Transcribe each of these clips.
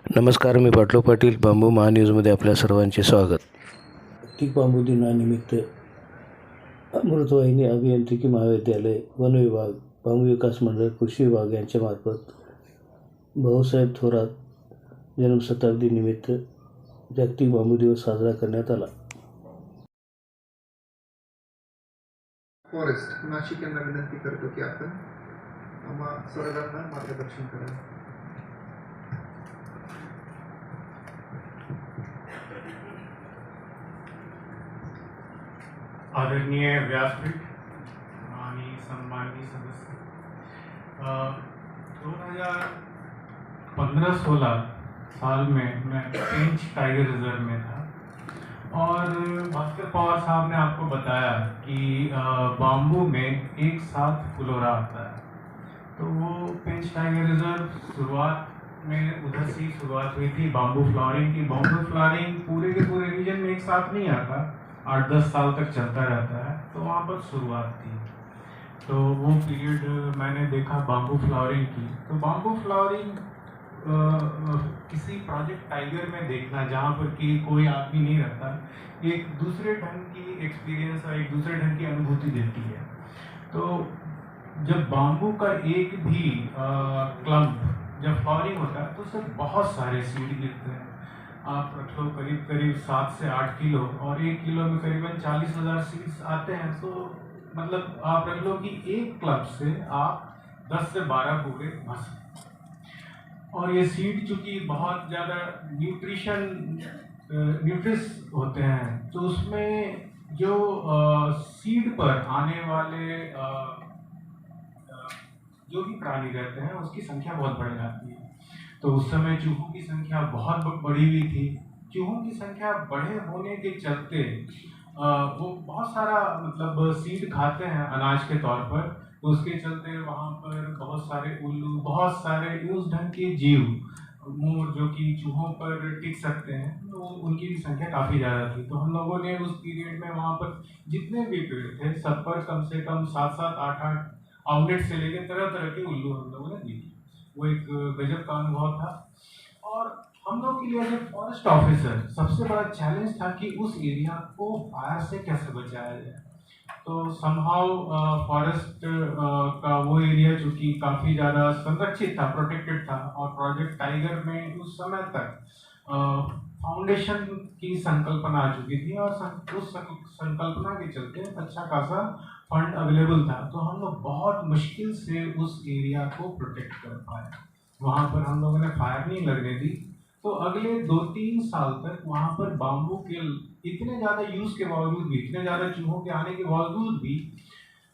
नमस्कार, मी पाटलो पाटील. बांबू महान्यूजमध्ये आपल्या सर्वांचे स्वागत. जागतिक बांबू दिनानिमित्त अमृतवाहिनी अभियांत्रिकी महाविद्यालय, वन विभाग, बांबू विकास मंडळ, कृषी विभाग यांच्या मार्फत भाऊसाहेब थोरात जन्मशताब्दीनिमित्त जागतिक बांबू दिवस साजरा करण्यात आला. फॉरेस्ट नाशिक यांना विनंती करतो की आपण आम्हा सर्वांना मार्गदर्शन करावे. आदरणीय व्यासपीठ आणि सन्माननीय सदस्य, 2015-16 साल में मैं पेंच टाइगर रिजर्व में था और भास्कर पवार साहब ने आपको बताया कि बाम्बू में एक साथ फ्लोरा आता है. तो वो पेंच टाइगर रिजर्व शुरुआत में उधर से ही शुरुआत हुई थी बाम्बू फ्लावरिंग की. बाम्बू फ्लावरिंग पूरे के पूरे रीजन में एक साथ नहीं आता, 8-10 साल तक चलता रहता है. तो वहाँ पर शुरुआत थी. तो वो पीरियड मैंने देखा बाम्बू फ्लावरिंग की. तो बाम्बू फ्लावरिंग किसी प्रोजेक्ट टाइगर में देखना जहाँ पर कि कोई आदमी नहीं रहता, एक दूसरे ढंग की एक्सपीरियंस और एक दूसरे ढंग की अनुभूति देती है. तो जब बाम्बू का एक भी क्लम्प जब फ्लावरिंग होता है तो उससे बहुत सारे सीड गिरते हैं. आप रख लो करीब 7 से 8 किलो, और 1 किलो में करीबन 40,000 सीड्स आते हैं. तो मतलब आप रख लो कि एक क्लब से आप 10 से 12 पूरे भर सकते. और ये सीड चूँकि बहुत ज़्यादा न्यूट्रिस होते हैं, तो उसमें जो सीड पर आने वाले जो भी प्राणी रहते हैं उसकी संख्या बहुत बढ़ जाती है. तो उस समय चूहों की संख्या बहुत बढ़ी हुई थी. चूहों की संख्या बढ़े होने के चलते वो बहुत सारा मतलब सीड खाते हैं अनाज के तौर पर. तो उसके चलते वहाँ पर बहुत सारे उल्लू, बहुत सारे उस ढंग के जीव, मोर जो कि चूहों पर टिक सकते हैं, तो उनकी भी संख्या काफ़ी ज़्यादा थी. तो हम लोगों ने उस पीरियड में वहाँ पर जितने भी पेड़ थे सब पर कम से कम 7-7, 8-8 आउटलेट से लेकर तरह तरह के उल्लू हम लोगों ने देखे. वो एक गजब का अनुभव था. और हम लोग के लिए एज ए फॉरेस्ट ऑफिसर सबसे बड़ा चैलेंज था कि उस एरिया को फायर से कैसे बचाया जाए. तो समहाउ फॉरेस्ट का वो एरिया जो कि काफ़ी ज़्यादा संरक्षित था, प्रोटेक्टेड था, और प्रोजेक्ट टाइगर में उस समय तक फाउंडेशन की संकल्पना आ चुकी थी, और उस संकल्पना के चलते अच्छा खासा फंड अवेलेबल था. तो हम लोग बहुत मुश्किल से उस एरिया को प्रोटेक्ट कर पाए. वहाँ पर हम लोगों ने फायर नहीं लगने दी. तो अगले 2-3 साल तक वहाँ पर बाम्बू के इतने ज़्यादा यूज़ के बावजूद भी, इतने ज़्यादा चूहों के आने के बावजूद भी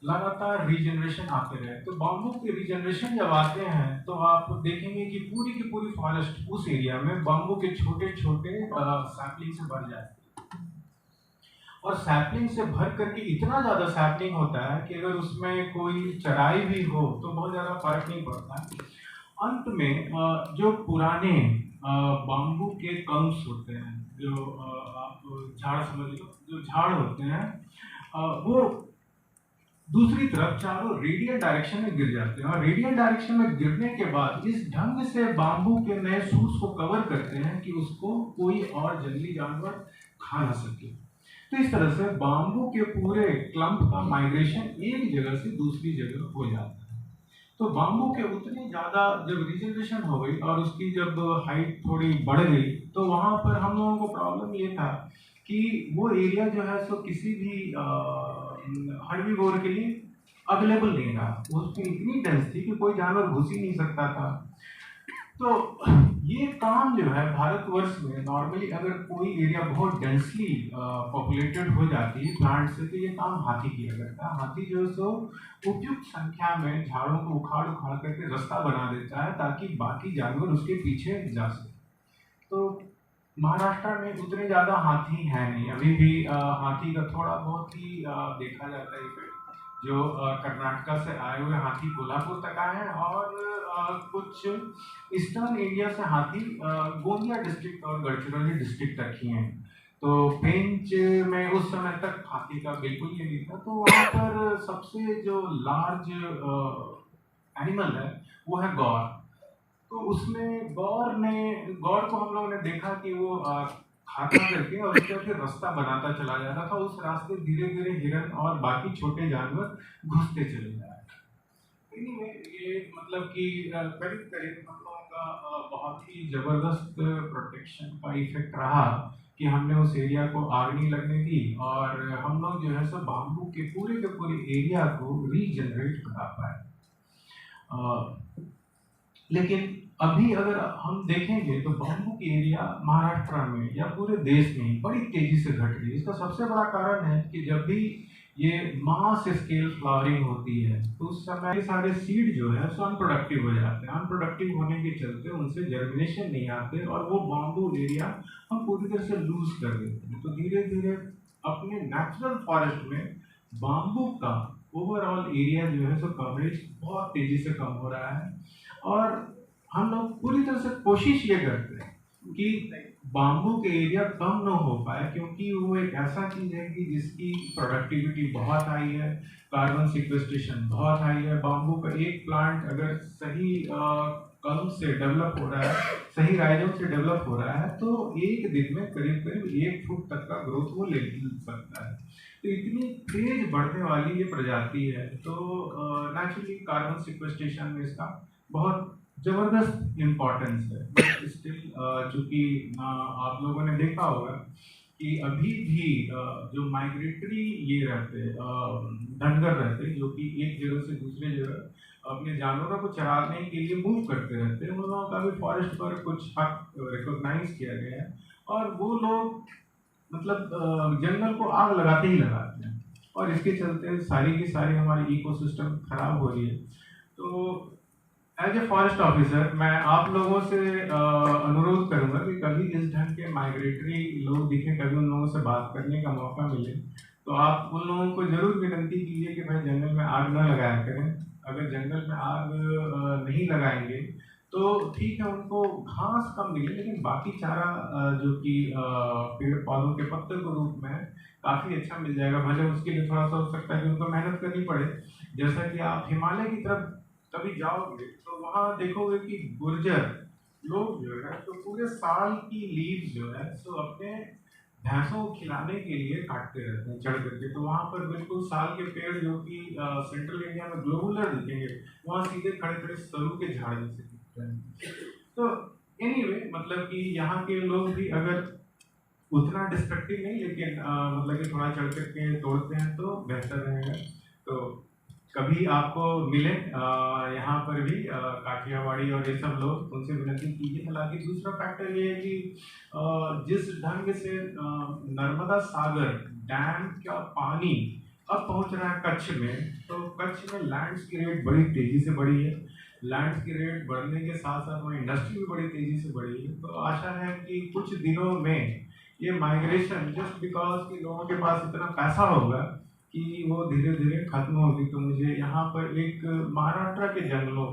लगातार रीजनरेशन आते रहे. तो बाम्बू के रीजनरेशन जब आते हैं तो आप देखेंगे कि पूरी की पूरी फॉरेस्ट उस एरिया में बाम्बू के छोटे छोटे सैपलिंग से भर जाती है. और सैपलिंग से भर करके इतना ज़्यादा सैपलिंग होता है कि अगर उसमें कोई चढ़ाई भी हो तो बहुत ज़्यादा फर्क नहीं पड़ता. अंत में जो पुराने बाम्बू के कम्स होते हैं, जो आप झाड़ समझ लो, जो झाड़ होते हैं, वो दूसरी तरफ चारों रेडियल डायरेक्शन में गिर जाते हैं. और रेडियल डायरेक्शन में गिरने के बाद इस ढंग से बाम्बू के नए सूट्स को कवर करते हैं कि उसको कोई और जंगली जानवर खा ना सके. तो इस तरह से बाम्बू के पूरे क्लम्प का माइग्रेशन एक जगह से दूसरी जगह हो जाता है. तो बाम्बू के उतनी ज़्यादा जब रिजर्वेशन हो गई और उसकी जब हाइट थोड़ी बढ़ गई, तो वहाँ पर हम लोगों को प्रॉब्लम ये था कि वो एरिया जो है सो किसी भी हर्बीवोर के लिए अवेलेबल नहीं रहा. उसमें इतनी डेंस थी कि कोई जानवर घुस ही नहीं सकता था. तो ये काम जो है भारतवर्ष में नॉर्मली अगर कोई एरिया बहुत डेंसली पॉपुलेटेड हो जाती है प्लांट से, तो ये काम हाथी किया करता है. हाथी जो है सो उपयुक्त संख्या में झाड़ों को उखाड़ उखाड़ करके रास्ता बना देता है ताकि बाकी जानवर उसके पीछे जा सके. तो महाराष्ट्र में उतने ज़्यादा हाथी हैं नहीं अभी भी. हाथी का थोड़ा बहुत ही देखा जाता है इफेक्ट. जो कर्नाटका से आए हुए हाथी कोल्हापुर तक आए हैं, और कुछ ईस्टर्न एरिया से हाथी गोंदिया डिस्ट्रिक्ट और गढ़चिरौली डिस्ट्रिक्ट तक ही हैं. तो पेंच में उस समय तक हाथी का बिल्कुल ही नहीं था. तो वहाँ पर सबसे जो लार्ज एनिमल है वो है गौर. तो उसमें गौर को हम लोगों ने देखा कि वो खाता करके और उसके फिर रास्ता बनाता चला जाता था। उस रास्ते धीरे धीरे हिरन और बाकी छोटे जानवर घुसते चले जा रहे थे। Anyway, ये मतलब कि करीब करीब हम लोगों का बहुत ही जबरदस्त प्रोटेक्शन का इफेक्ट रहा कि हमने उस एरिया को आग नहीं लगने दी और हम लोग जो है सब बाम्बू के पूरे एरिया को रीजनरेट करा पाए। लेकिन अभी अगर हम देखेंगे तो बाम्बू की एरिया महाराष्ट्र में या पूरे देश में बड़ी तेजी से घट रही है। इसका सबसे बड़ा कारण है कि जब भी ये मास स्केल फ्लावरिंग होती है तो उस समय सारे सीड जो है सो अनप्रोडक्टिव हो जाते हैं। अनप्रोडक्टिव होने के चलते उनसे जर्मिनेशन नहीं आते और वो बाम्बू एरिया हम पूरी तरह से लूज कर देते हैं। तो धीरे धीरे अपने नेचुरल फॉरेस्ट में बाम्बू का ओवरऑल एरिया जो है सो कवरेज बहुत तेजी से कम हो रहा है और हम लोग पूरी तरह से कोशिश ये करते हैं कि बाम्बू के एरिया कम न हो पाए, क्योंकि वो एक ऐसा चीज है कि जिसकी प्रोडक्टिविटी बहुत हाई है, कार्बन सिक्वेस्ट्रेशन बहुत हाई है। बाम्बू का एक प्लांट अगर सही कलम से डेवलप हो रहा है, सही राइजोम से डेवलप हो रहा है, तो एक दिन में करीब करीब 1 फुट तक का ग्रोथ वो ले सकता है। तो इतनी तेज बढ़ने वाली ये प्रजाति है, तो नेचुरली कार्बन सिक्वेस्ट्रेशन में इसका बहुत जबरदस्त इम्पोर्टेंस है। बट स्टिल चूंकि आप लोगों ने देखा होगा कि अभी भी जो माइग्रेटरी ये रहते धनगर रहते जो कि एक जगह से दूसरे जगह अपने जानवरों को चराने के लिए मूव करते रहते हैं, उन लोगों का भी फॉरेस्ट पर कुछ हक रिकॉग्नाइज किया गया है और वो लोग मतलब जंगल को आग लगाते ही लगाते हैं और इसके चलते सारी की सारी हमारी इकोसिस्टम खराब हो रही है। तो एज ए फॉरेस्ट ऑफिसर मैं आप लोगों से अनुरोध करूंगा कि कभी इस ढंग के माइग्रेटरी लोग दिखें, कभी उन लोगों से बात करने का मौका मिले तो आप उन लोगों को जरूर विनती कीजिए कि भाई जंगल में आग न लगाया करें। अगर जंगल में आग नहीं लगाएंगे तो ठीक है, उनको घास कम मिले लेकिन बाकी चारा जो कि पेड़ पौधों के पत्ते के रूप में काफ़ी अच्छा मिल जाएगा। भले उसके लिए थोड़ा सा हो सकता है कि उनको मेहनत करनी पड़े। जैसा कि आप हिमालय की तरफ कभी जाओगे तो वहाँ देखोगे कि गुर्जर लोग जो है तो पूरे साल की लीव्स जो है तो अपने भैंसों को खिलाने के लिए काटते रहते हैं चढ़ करके। तो वहाँ पर बिल्कुल साल के पेड़ जो कि सेंट्रल इंडिया में ग्लोबुलर दिखेंगे, वहाँ सीधे खड़े खड़े सरू के झाड़ जैसे दिखते हैं। तो एनीवे मतलब कि यहाँ के लोग भी अगर उतना डिस्ट्रक्टिव नहीं लेकिन मतलब कि थोड़ा चढ़ करके तोड़ते हैं तो बेहतर रहेगा। तो कभी आपको मिले यहाँ पर भी काठियावाड़ी और ये सब लोग, उनसे विनती कीजिए। हालांकि दूसरा फैक्टर ये है कि जिस ढंग से नर्मदा सागर डैम का पानी अब पहुँच रहा है कच्छ में, तो कच्छ में लैंड्स की रेट बड़ी तेज़ी से बढ़ी है। लैंड्स की रेट बढ़ने के साथ साथ वहाँ इंडस्ट्री भी बड़ी तेज़ी से बढ़ी है। तो आशा है कि कुछ दिनों में ये माइग्रेशन जस्ट बिकॉज कि लोगों के पास इतना पैसा होगा कि वो धीरे धीरे खत्म होगी। तो मुझे यहाँ पर एक महाराष्ट्र के जंगलों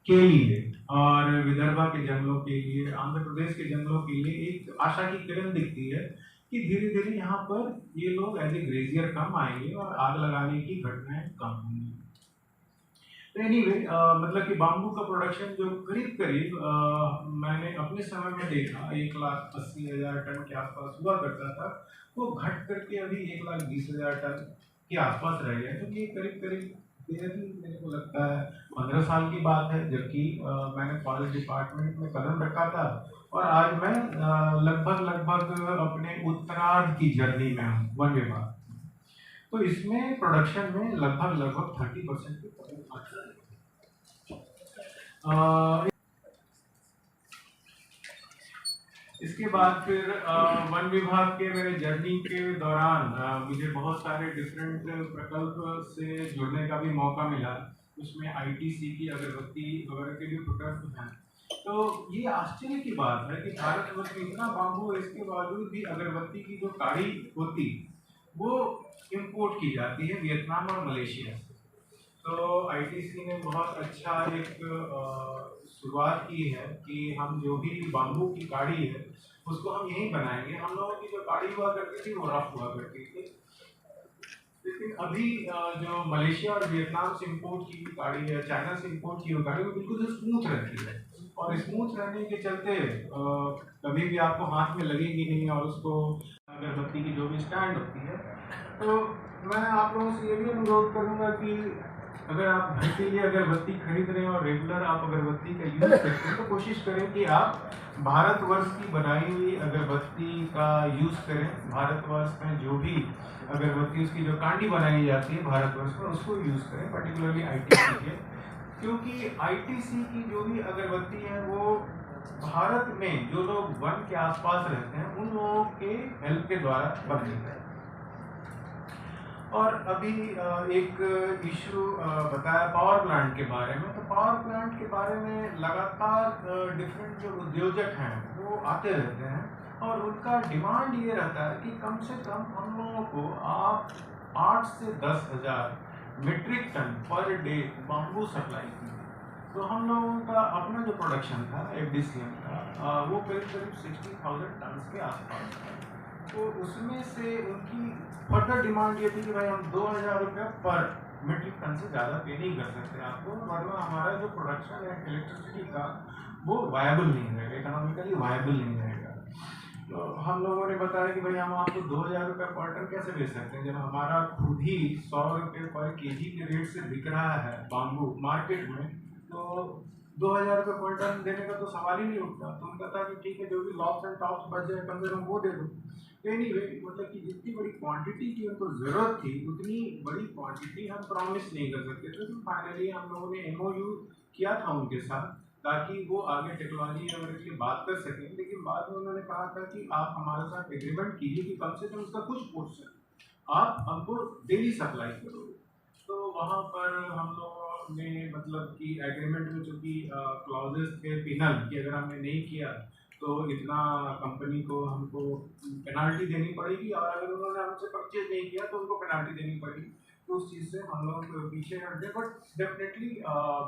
के लिए और विदर्भा के जंगलों के लिए, आंध्र प्रदेश के जंगलों के लिए एक आशा की किरण दिखती है कि धीरे धीरे यहाँ पर ये लोग एज ए ग्लेशियर कम आएंगे और आग लगाने की घटनाएं कम होंगी। एनीवे मतलब कि बाम्बू का प्रोडक्शन जो करीब करीब मैंने अपने समय में देखा 1,80,000 टन के आसपास हुआ करता था, वो घट करके अभी 1,20,000 टन के आसपास रह गया। तो ये करीब करीब मेरे को लगता है 15 साल की बात है, जबकि मैंने फॉरेस्ट डिपार्टमेंट में कदम रखा था और आज मैं लगभग अपने उत्तरार्ध की जर्नी में हूँ वन विभाग। तो इसमें प्रोडक्शन में लगभग 30% की इसके बाद फिर वन विभाग के मेरे जर्नी के दौरान मुझे बहुत सारे डिफरेंट प्रकल्प से जुड़ने का भी मौका मिला। उसमें ITC की अगरबत्ती वगैरह के भी प्रकल्प हैं। तो ये आश्चर्य की बात है कि भारतवर्ष में इतना बाम्बू है, इसके बावजूद भी अगरबत्ती की जो काड़ी होती वो इंपोर्ट की जाती है वियतनाम और मलेशिया से। तो ITC ने बहुत अच्छा एक शुरुआत की है कि हम जो भी बाम्बू की काड़ी है उसको हम यहीं बनाएंगे। हम लोगों की जो काड़ी हुआ करती थी वो रफ हुआ करती थी, लेकिन अभी जो मलेशिया और वियतनाम से इंपोर्ट की काड़ी है, चाइना से इंपोर्ट की हुई काड़ी, वो बिल्कुल स्मूथ रहती है। और स्मूथ रहने के चलते कभी भी आपको हाथ में लगेगी नहीं। और उसको अगरबत्ती की जो भी स्टैंड होती है, तो मैं आप लोगों से ये भी अनुरोध करूँगा कि अगर आप घर के लिए अगरबत्ती खरीद रहे हैं और रेगुलर आप अगरबत्ती का यूज़ करते हैं, तो कोशिश करें कि आप भारतवर्ष की बनाई हुई अगरबत्ती का यूज़ करें। भारतवर्ष में जो भी अगरबत्ती उसकी जो कांडी बनाई जाती है भारतवर्ष में, उसको यूज़ करें, पर्टिकुलरली आईटीसी के। क्योंकि आईटीसी की जो भी अगरबत्ती है वो भारत में जो लोग वन के आसपास रहते हैं उन लोगों के हेल्प के द्वारा बनती है। और अभी एक इशू बताया पावर प्लांट के बारे में। तो पावर प्लांट के बारे में लगातार डिफरेंट जो उद्योजक हैं वो आते रहते हैं और उनका डिमांड ये रहता है कि कम से कम हम लोगों को आप 8 से 10 हज़ार metric ton per day bamboo supply कीजिए। तो हम लोगों का अपना जो प्रोडक्शन था FDCM का वो करीब 60,000 टन के आसपास था। तो उसमें से उनकी फर्दर डिमांड ये थी कि भाई हम 2,000 रुपये पर मीट्रिक टन से ज़्यादा पे नहीं कर सकते आपको, वरना हमारा जो प्रोडक्शन है इलेक्ट्रिसिटी का वो वायबल नहीं रहेगा, इकोनॉमिकली वायबल नहीं रहेगा। तो हम लोगों ने बताया कि भाई हम आपको 2,000 रुपये पर टन कैसे बेच सकते हैं, जब हमारा खुद ही 100 रुपये पर केजी के रेट से बिक रहा है बाम्बू मार्केट में, तो 2,000 रुपये पर टन देने का तो सवाल ही नहीं उठता। तो उनका था कि ठीक है, जो भी लॉस एंड टॉप्स बच जाए कम से कम वो दे दो। एनीवे, मतलब कि जितनी बड़ी क्वांटिटी की उनको ज़रूरत थी उतनी बड़ी क्वांटिटी हम प्रॉमिस नहीं कर सकते थे। तो फाइनली हम लोगों ने MOU किया था उनके साथ, ताकि वो आगे टेक्नोलॉजी वगैरह के लिए बात कर सकें। लेकिन बाद में उन्होंने कहा था कि आप हमारे साथ एग्रीमेंट कीजिए कि कम से कम उसका कुछ पोर्शन आप हमको डेली सप्लाई करोगे। तो वहाँ पर हम लोगों ने मतलब कि एग्रीमेंट में चूँकि क्लॉजेस थे पिनल कि अगर हमने नहीं किया तो इतना कंपनी को हमको पेनाल्टी देनी पड़ेगी, और अगर उन्होंने हमसे परचेज नहीं किया तो उनको पेनाल्टी देनी पड़ेगी। तो उस चीज़ से हम लोग पीछे हटते। बट डेफिनेटली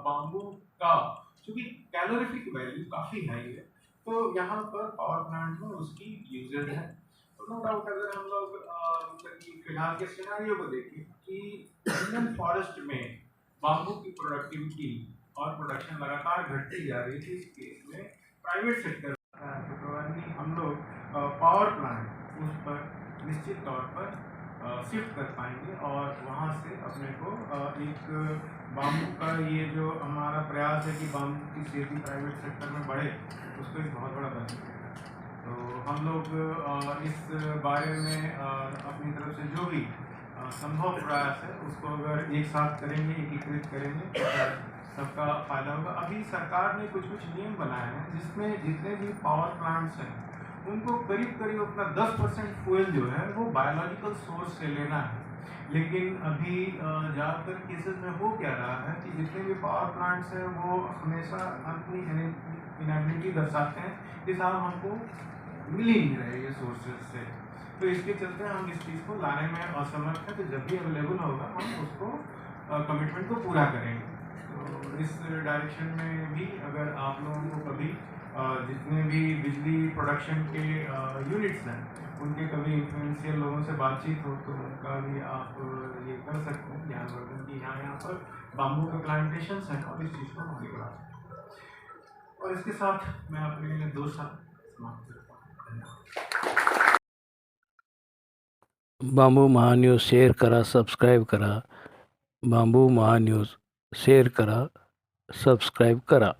बाम्बू का चूँकि कैलोरीफिक वैल्यू काफ़ी हाई है, तो यहाँ पर पावर प्लांट में उसकी यूजेज है। तो नो डाउट अगर हम लोग मतलब कि फिलहाल के सिनेरियो को देखें कि इंडियन फॉरेस्ट में बाम्बू की प्रोडक्टिविटी और प्रोडक्शन लगातार घटती जा रही थी, इस केस में प्राइवेट सेक्टर हम लोग पावर प्लांट उस पर निश्चित तौर पर शिफ्ट कर पाएंगे और वहाँ से अपने को एक बाम्बू का ये जो हमारा प्रयास है कि बाम्बू की खेती प्राइवेट सेक्टर में बढ़े, उसको एक बहुत बड़ा बेनिफिट है। तो हम लोग इस बारे में अपनी तरफ से जो भी संभव प्रयास है उसको अगर एक साथ करेंगे, एकीकृत करेंगे, तो सबका फायदा होगा। अभी सरकार ने कुछ नियम बनाए हैं जिसमें जितने भी पावर प्लांट्स हैं उनको करीब करीब अपना 10% फ्यूल जो है वो बायोलॉजिकल सोर्स से लेना है। लेकिन अभी ज़्यादातर केसेस में हो क्या रहा है कि जितने भी पावर प्लांट्स हैं वो हमेशा अपनी इनेबिलिटी दर्शाते हैं कि साहब हमको मिल ही नहीं रहे ये सोर्सेज से। तो इसके चलते हम इस चीज़ को लाने में असमर्थ हैं। तो जब भी अवेलेबल होगा हम उसको कमिटमेंट को पूरा करेंगे। तो इस डायरेक्शन में भी अगर आप लोगों को कभी जितने भी बिजली प्रोडक्शन के यूनिट्स हैं उनके कभी इन्फ्लुएंशियल लोगों से बातचीत हो तो उनका भी आप ये कर सकते हैं ज्ञानवर्धन की यहाँ पर बाम्बू के प्लांटेशन हैं और इस चीज़ को आगे बढ़ा सकते हैं। और इसके साथ मैं अपने 2 साल समाप्त करता हूँ। धन्यवाद। बांबू महान्यूज शेअर करा, सबस्क्राईब करा. बांबू महान्यूज शेअर करा, सबस्क्राईब करा.